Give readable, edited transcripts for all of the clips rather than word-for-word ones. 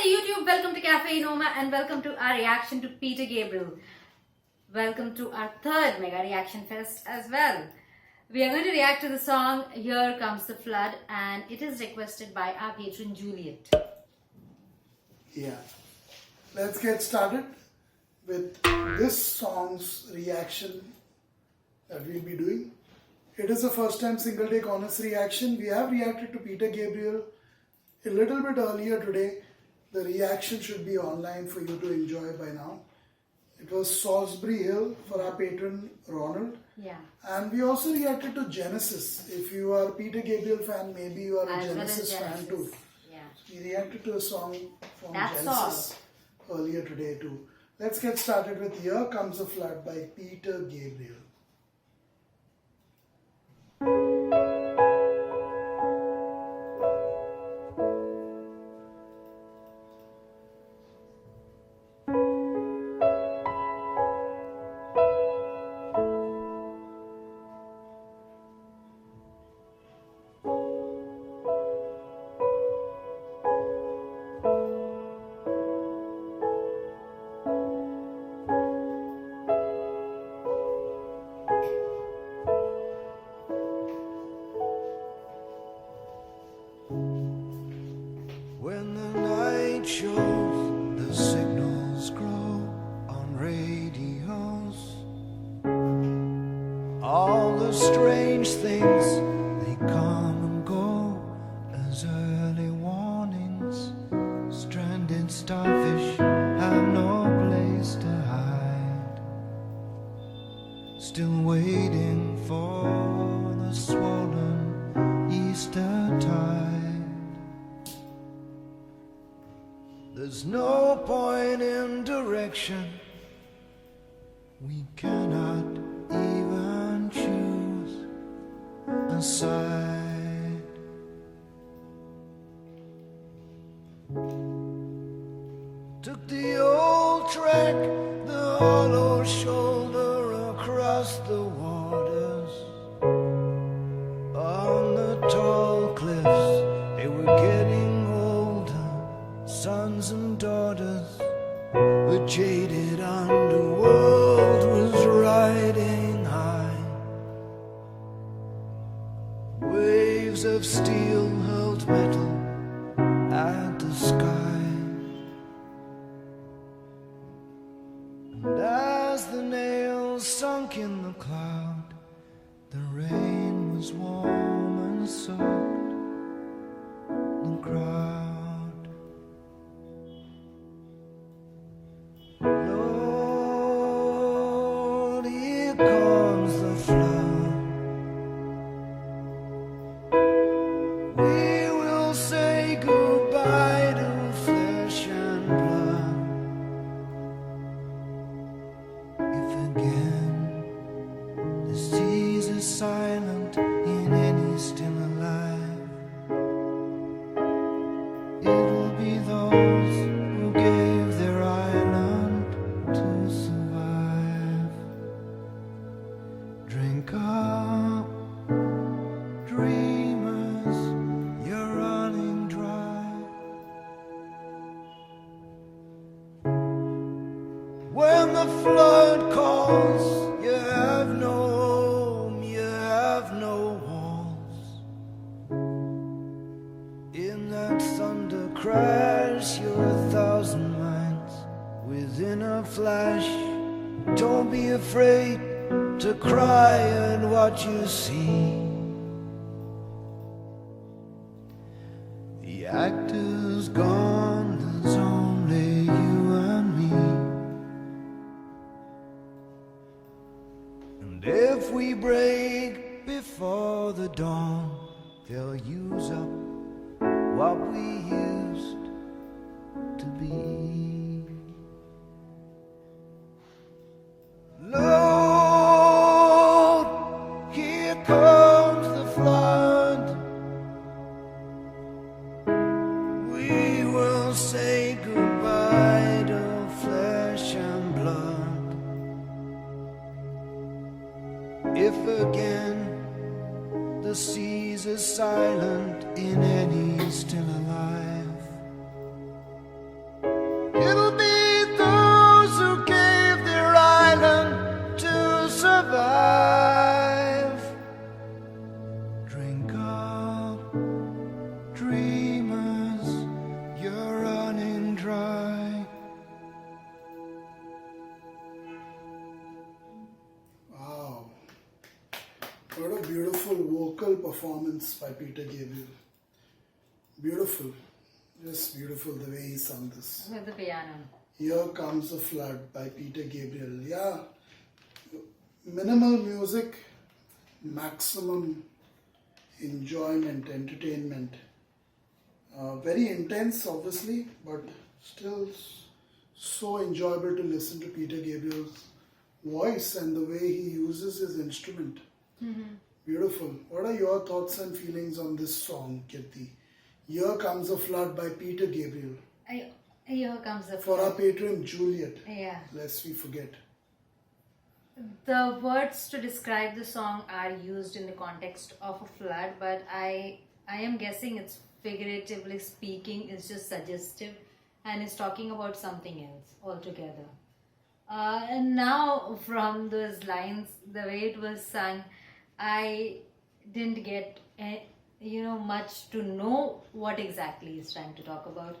Namaste YouTube, welcome to Cafe Enoma and welcome to our reaction to Peter Gabriel. Welcome to our third mega reaction fest as well. We are going to react to the song Here Comes the Flood and it is requested by our patron Juliet. Yeah, let's get started with this song's reaction that we'll be doing. It is a first time single take honest reaction. We have reacted to Peter Gabriel a little bit earlier today. The reaction should be online for you to enjoy by now. It was Salisbury Hill for our patron Ronald. Yeah. And we also reacted to Genesis. If you are a Peter Gabriel fan, maybe you are a Genesis fan too. Yeah. We reacted to a song from That's Genesis earlier today too. Let's get started with Here Comes a Flood by Peter Gabriel. When the night shows, the signals grow on radios. All the strange things, they come and go as early warnings. Stranded starfish have no place to hide, still waiting for the swollen Easter tide. There's no point in direction. We cannot even choose a side. Took the old track, the hollow shoulder across the waters. On the tall cliffs, they were getting older, sons and daughters. The jaded underworld was riding high. Waves of steel hurled metal at the sky. And as the nails sunk in the cloud, the rain was warm and soaked the crowd. Lord, here comes the flood. We will say goodbye to flesh and blood. If again the seas are silent in any still alive, it'll be those who gave their island to survive. Drink up, dreamers, you're running dry. When the flood calls, you have no home, you have no walls. In that thunder crash, you're 1,000 miles within a flash. Don't be afraid to cry at what you see. The actor's gone, there's only you and me. And if we break before the dawn, they'll use up what we used to be. Lord, here comes the flood. We will say goodbye to flesh and blood. If again the seas are silent in any still alive, beautiful vocal performance by Peter Gabriel. Beautiful. Just beautiful the way he sung this. With the piano. Here Comes a Flood by Peter Gabriel. Yeah. Minimal music, maximum enjoyment, entertainment. Very intense, obviously, but still so enjoyable to listen to Peter Gabriel's voice and the way he uses his instrument. Beautiful. What are your thoughts and feelings on this song, Kirti? Here Comes a Flood by Peter Gabriel. Here comes the For our patron Juliet, Yeah. lest we forget. The words to describe the song are used in the context of a flood, but I am guessing it's figuratively speaking, it's just suggestive and is talking about something else altogether. And now from those lines, the way it was sung, I didn't get much to know what exactly he's trying to talk about.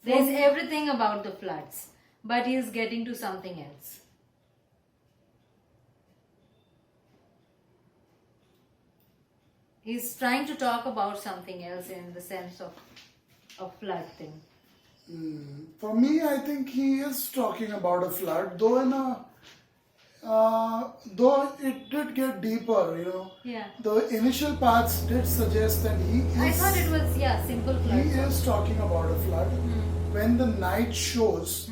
There's everything about the floods, but he's getting to something else. He's trying to talk about something else in the sense of a flood thing. For me, I think he is talking about a flood, though though it did get deeper, Yeah. The initial parts did suggest that I thought it was, simple flood. he is talking about a flood. When the night shows,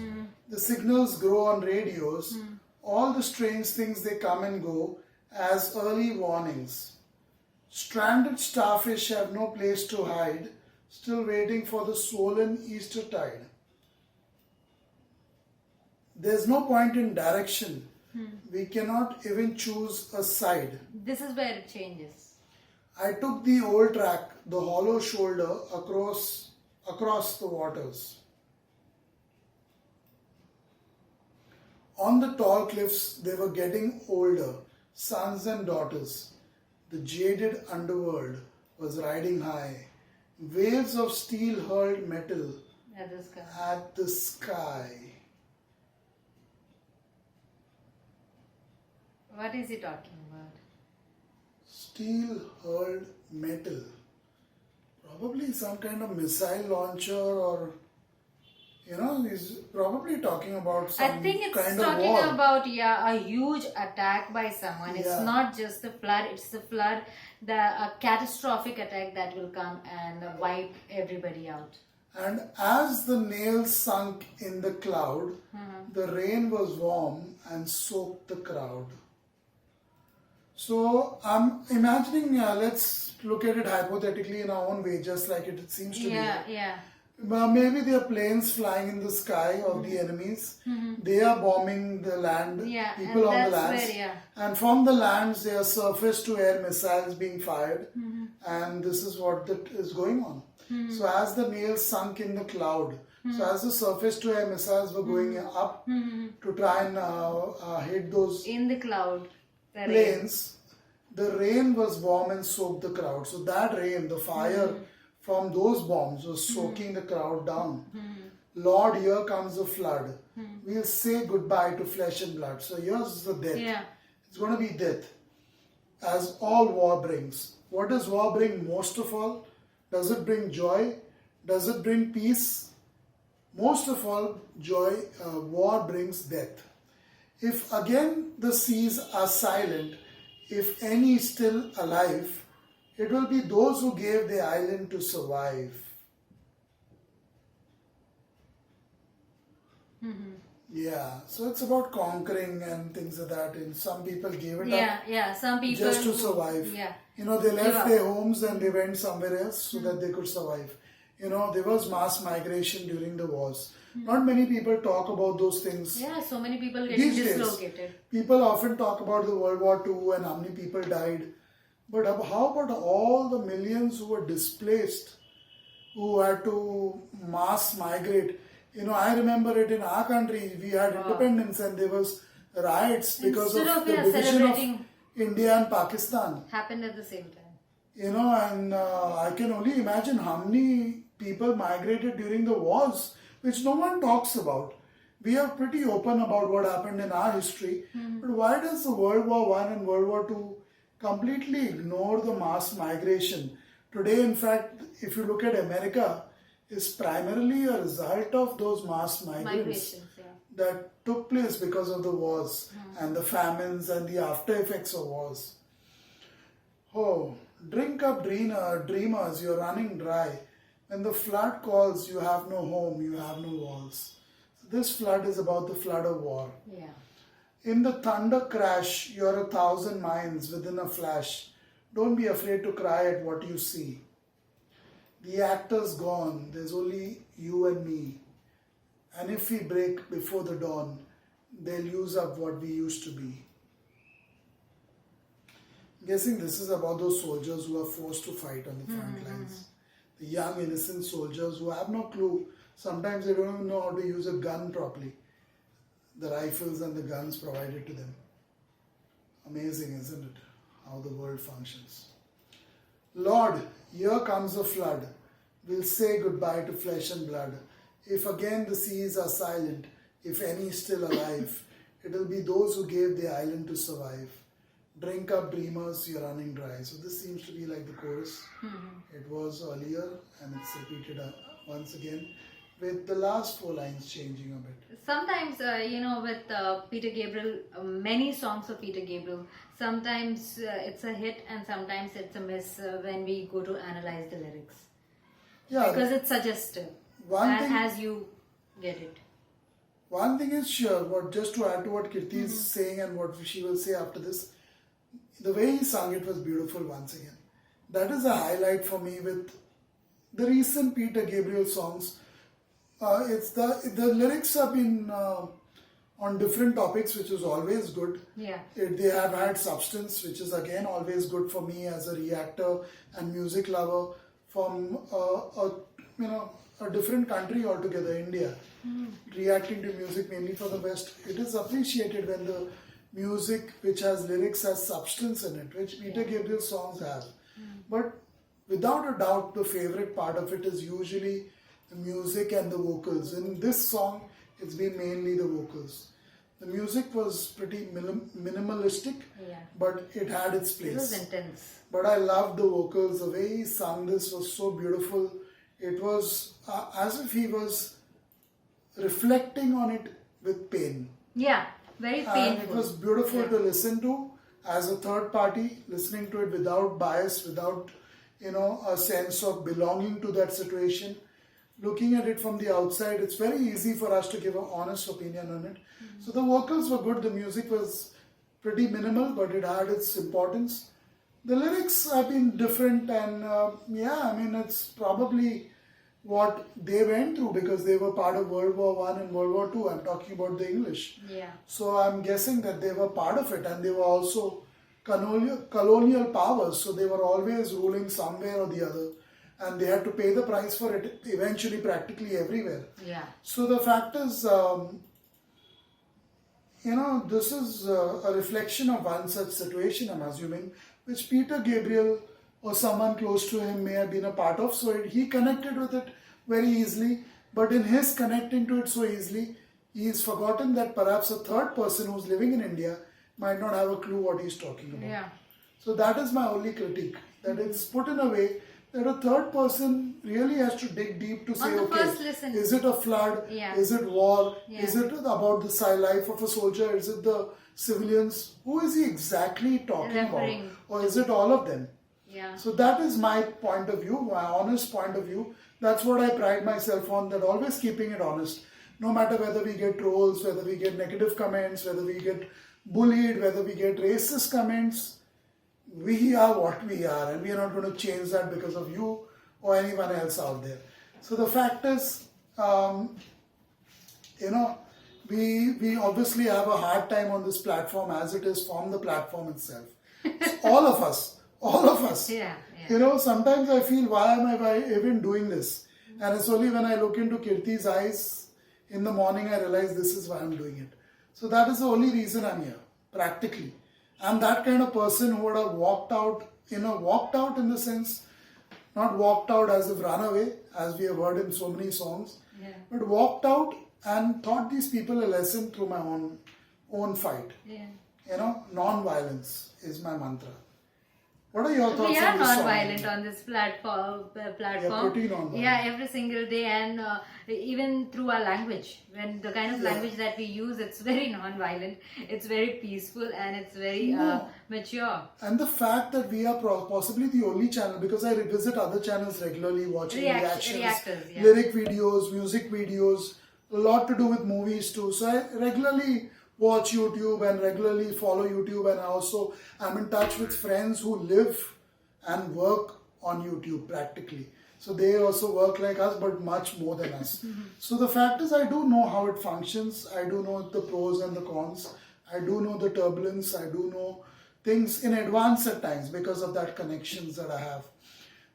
the signals grow on radios, all the strange things they come and go as early warnings. Stranded starfish have no place to hide, still waiting for the swollen Easter tide. There's no point in direction. We cannot even choose a side. This is where it changes. I took the old track, the hollow shoulder, across the waters. On the tall cliffs, they were getting older, sons and daughters. The jaded underworld was riding high. Waves of steel hurled metal At the sky. at the sky. What is he talking about? Steel hurled metal. Probably some kind of missile launcher, or he's probably talking about some I think it's kind of talking war. about a huge attack by someone. It's Yeah. not just the flood, it's the flood, a catastrophic attack that will come and wipe everybody out. And as the nails sunk in the cloud, the rain was warm and soaked the crowd. So I'm imagining, let's look at it hypothetically in our own way, just like it seems to be. Yeah. Maybe there are planes flying in the sky of the enemies. They are bombing the land, people on the lands. And from the lands, there are surface to air missiles being fired. And this is what is going on. So as the nails sunk in the cloud, so as the surface to air missiles were going up to try and hit those In the cloud. planes, the rain was warm and soaked the crowd. So that rain, the fire from those bombs was soaking the crowd down. Lord, here comes the flood. We'll say goodbye to flesh and blood. So here's the death. Yeah. It's going to be death, as all war brings. What does war bring most of all? Does it bring joy? Does it bring peace? Most of all, joy. War brings death. If again the seas are silent, if any still alive, it will be those who gave the island to survive. Yeah, so it's about conquering and things like that. And some people gave it up Some people just to survive. Yeah. They left their homes and they went somewhere else so that they could survive. There was mass migration during the wars. Not many people talk about those things. Yeah, so many people getting These days, dislocated. people often talk about the World War II and how many people died. But how about all the millions who were displaced, who had to mass migrate? I remember it in our country. We had independence and there was riots because of the division of India and Pakistan. Happened at the same time. And I can only imagine how many people migrated during the wars, which no one talks about. We are pretty open about what happened in our history, but why does the World War I and World War II completely ignore the mass migration. Today, in fact, if you look at America, is primarily a result of those mass migrants that took place because of the wars and the famines and the after effects of wars. Oh, drink up, dreamers, you're running dry. When the flood calls, you have no home, you have no walls. So this flood is about the flood of war. Yeah. In the thunder crash, you're 1,000 miles within a flash. Don't be afraid to cry at what you see. The actor's gone, there's only you and me. And if we break before the dawn, they'll use up what we used to be. I'm guessing this is about those soldiers who are forced to fight on the front lines. The young innocent soldiers who have no clue. Sometimes they don't even know how to use a gun properly. The rifles and the guns provided to them. Amazing, isn't it? How the world functions. Lord, here comes a flood. We'll say goodbye to flesh and blood. If again the seas are silent, if any still alive, it'll be those who gave the island to survive. Drink up, dreamers, you're running dry. So this seems to be like the chorus. It was earlier and it's repeated once again with the last 4 lines changing a bit. Sometimes, with Peter Gabriel, many songs of Peter Gabriel, sometimes it's a hit and sometimes it's a miss when we go to analyze the lyrics. Yeah, Because it's suggestive as you get it. One thing is sure, just to add to what Kirti is saying and what she will say after this, the way he sung it was beautiful once again. That is a highlight for me with the recent Peter Gabriel songs. It's the lyrics have been on different topics, which is always good. Yeah. They have had substance, which is again always good for me as a reactor and music lover from a different country altogether, India. Reacting to music mainly for the West. It is appreciated when the music which has lyrics has substance in it, which Peter Gabriel songs have. But without a doubt, the favorite part of it is usually the music and the vocals. In this song, it's been mainly the vocals. The music was pretty minimalistic, but it had its place. It was intense. But I loved the vocals. The way he sung this was so beautiful. It was as if he was reflecting on it with pain. Yeah, very painful. And it was beautiful to listen to as a third party, listening to it without bias, without a sense of belonging to that situation. Looking at it from the outside, it's very easy for us to give an honest opinion on it. So the vocals were good, the music was pretty minimal, but it had its importance. The lyrics have been different and it's probably what they went through because they were part of World War I and World War II. I'm talking about the English. Yeah. So I'm guessing that they were part of it and they were also colonial powers. So they were always ruling somewhere or the other. And they had to pay the price for it eventually practically everywhere. Yeah. So the fact is, this is a reflection of one such situation, I'm assuming, which Peter Gabriel or someone close to him may have been a part of. So he connected with it very easily. But in his connecting to it so easily, he's forgotten that perhaps a third person who's living in India might not have a clue what he's talking about. Yeah. So that is my only critique, that it's put in a way that a third person really has to dig deep to say, is it a flood? Yeah. Is it war? Yeah. Is it about the life of a soldier? Is it the civilians? Who is he exactly talking about? Or is it all of them? Yeah. So that is my point of view, my honest point of view. That's what I pride myself on, that always keeping it honest. No matter whether we get trolls, whether we get negative comments, whether we get bullied, whether we get racist comments, we are what we are and we are not going to change that because of you or anyone else out there. So the fact is, we obviously have a hard time on this platform as it is from the platform itself. So all of us. Yeah. Sometimes I feel, why am I even doing this? And it's only when I look into Kirti's eyes in the morning I realize this is why I'm doing it. So that is the only reason I'm here, practically. I'm that kind of person who would have walked out in the sense, not walked out as if run away, as we have heard in so many songs, but walked out and taught these people a lesson through my own fight. Yeah. Non-violence is my mantra. What are your thoughts We are on this song? non-violent on this platform. Yeah, pretty non-violent. Yeah, every single day, and even through our language. When the kind of Yeah. language that we use, it's very non-violent. It's very peaceful and it's very No. mature. And the fact that we are possibly the only channel, because I revisit other channels regularly, watching reactions, reactors, yeah. lyric videos, music videos, a lot to do with movies too. So I regularly watch YouTube and regularly follow YouTube, and I also am in touch with friends who live and work on YouTube practically. So they also work like us, but much more than us. So the fact is, I do know how it functions. I do know the pros and the cons. I do know the turbulence. I do know things in advance at times because of that connections that I have.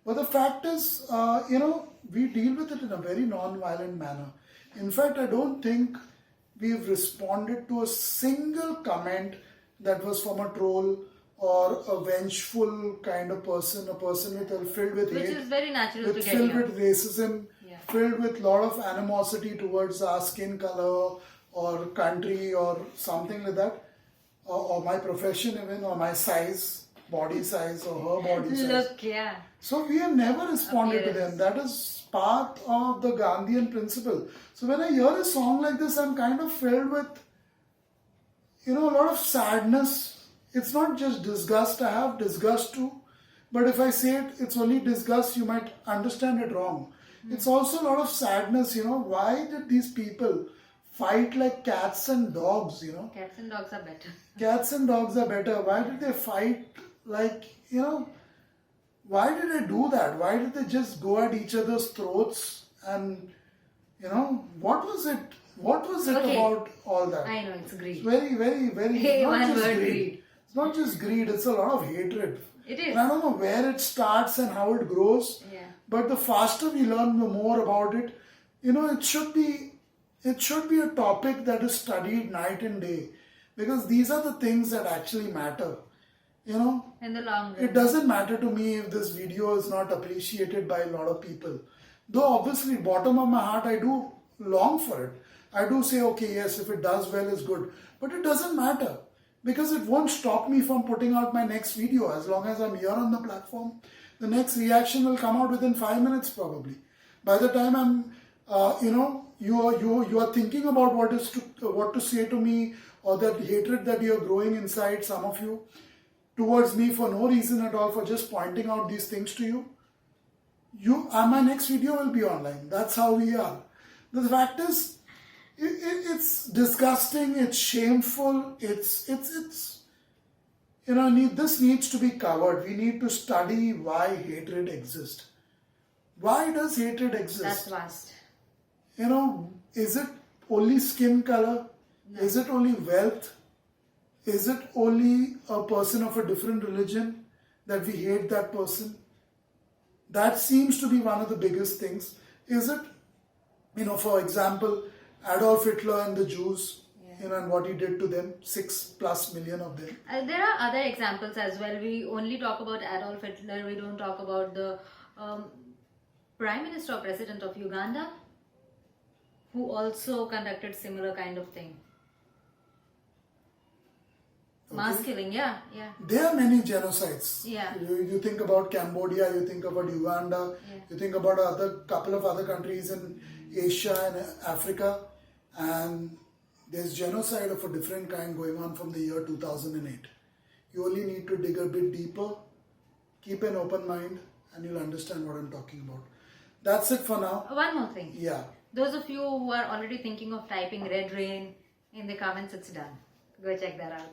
But the fact is, we deal with it in a very non-violent manner. In fact, I don't think we've responded to a single comment that was from a troll or a vengeful kind of person, a person filled with Which hate, is very natural to get filled here. with racism, Yeah. filled with lot of animosity towards our skin color or country or something like that, or my profession even, or my size, body size, or her body size. Look, yeah. So we have never responded to them. Appearance. That is part of the Gandhian principle. So when I hear a song like this, I'm kind of filled with, a lot of sadness. It's not just disgust. I have disgust too. But if I say it, it's only disgust, you might understand it wrong. It's also a lot of sadness, Why did these people fight like cats and dogs, Cats and dogs are better. Cats and dogs are better. Why did they fight like, why did they do that? Why did they just go at each other's throats? And, what was it? What was it Okay. about all that? I know, it's greed. It's very, very, very, Hey, not one just word, greed. greed. It's not just greed, it's a lot of hatred. It And is. I don't know where it starts and how it grows. Yeah. But the faster we learn, the more about it. It should be a topic that is studied night and day. Because these are the things that actually matter. In the long run. It doesn't matter to me if this video is not appreciated by a lot of people. Though obviously, bottom of my heart, I do long for it. I do say, okay, yes, if it does well, it's good. But it doesn't matter. Because it won't stop me from putting out my next video. As long as I'm here on the platform, the next reaction will come out within 5 minutes probably. By the time you are thinking about what to say to me, or that hatred that you're growing inside, some of you, towards me for no reason at all, for just pointing out these things to you, my next video will be online. That's how we are. The fact is, it's disgusting, it's shameful, this needs to be covered. We need to study why hatred exists. Why does hatred exist? That's vast. Is it only skin color? No. Is it only wealth? Is it only a person of a different religion that we hate that person? That seems to be one of the biggest things. Is it, for example, Adolf Hitler and the Jews, and what he did to them, 6+ million of them. There are other examples as well. We only talk about Adolf Hitler. We don't talk about the Prime Minister or President of Uganda, who also conducted similar kind of thing. Mass killing, yeah. There are many genocides. Yeah. You think about Cambodia, you think about Uganda, you think about couple of other countries in Asia and Africa, and there's genocide of a different kind going on from the year 2008. You only need to dig a bit deeper, keep an open mind, and you'll understand what I'm talking about. That's it for now. One more thing. Yeah. Those of you who are already thinking of typing red rain in the comments, it's done. Go check that out.